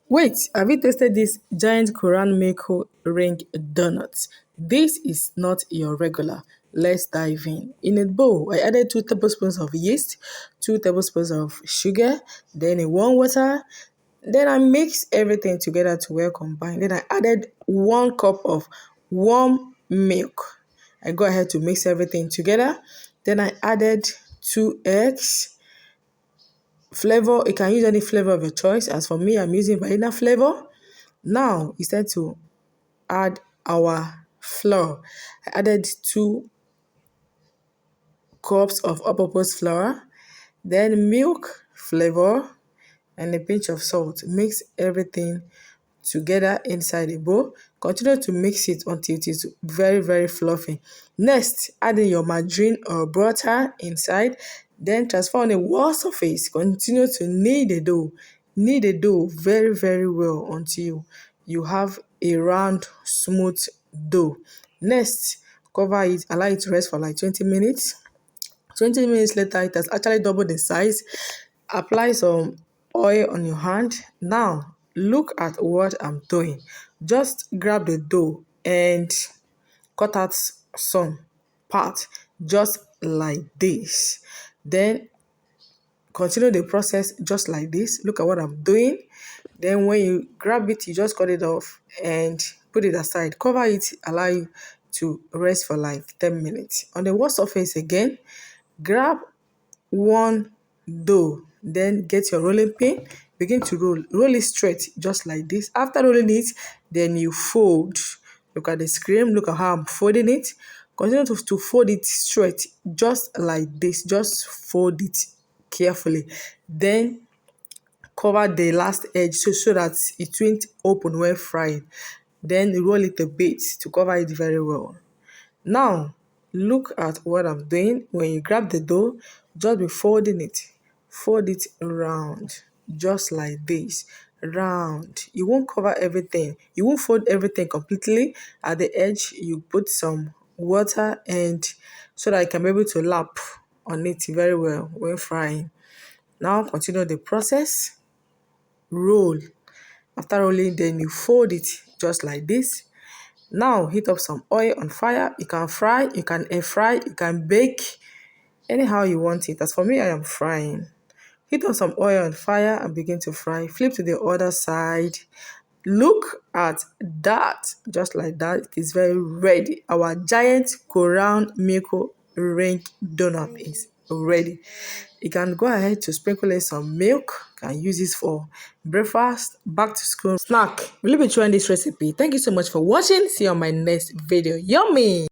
Wait, have you tasted this giant Korean Milky ring donut? This is not your regular. Let's dive in. In a bowl, I added 2 tablespoons of yeast, 2 tablespoons of sugar, then in warm water. Then I mixed everything together to well combine. Then I added 1 cup of warm milk. I go ahead to mix everything together. Then I added 2 eggs. Flavor, you can use any flavor of your choice. As for me, I'm using vanilla flavor. Now it's time to add our flour. I added 2 cups of all-purpose flour, then milk, flavor, and a pinch of salt. Mix everything together inside a bowl. Continue to mix it until it is very, very fluffy. Next, add in your margarine or butter inside. Then transfer on a wall surface. Continue to knead the dough. Knead the dough very, very well until you have a round, smooth dough. Next, cover it, allow it to rest for like 20 minutes. 20 minutes later, it has actually doubled in size. Apply some oil on your hand. Now, look at what I'm doing. Just grab the dough and cut out some part, just like this. Then continue the process just like this. Look at what I'm doing. Then when you grab it, you just cut it off and put it aside. Cover it, allow it to rest for like 10 minutes. On the wall surface again, grab one dough, then get your rolling pin, begin to roll it straight just like this. After rolling it, then you fold. Look at the screen, look at how I'm folding it. Continue to fold it straight just like this. Just fold it carefully, then cover the last edge so that it won't open when frying. Then roll it a bit to cover it very well. Now, look at what I'm doing. When you grab the dough, just be folding it. Fold it around, just like this. Round. You won't cover everything. You won't fold everything completely. At the edge, you put some water and so that I can be able to lap on it very well when frying. Now, continue the process. Roll. After rolling, then you fold it just like this. Now heat up some oil on fire. You can fry, you can air fry, you can bake, anyhow you want it. As for me, I am frying. Heat up some oil on fire and begin to fry. Flip to the other side. Look at that, just like that. It is very ready. Our giant Korean Milky ring donut is ready. You can go ahead to sprinkle in some milk. You can use this for breakfast, back to school, snack. Really be trying this recipe. Thank you so much for watching. See you on my next video. Yummy!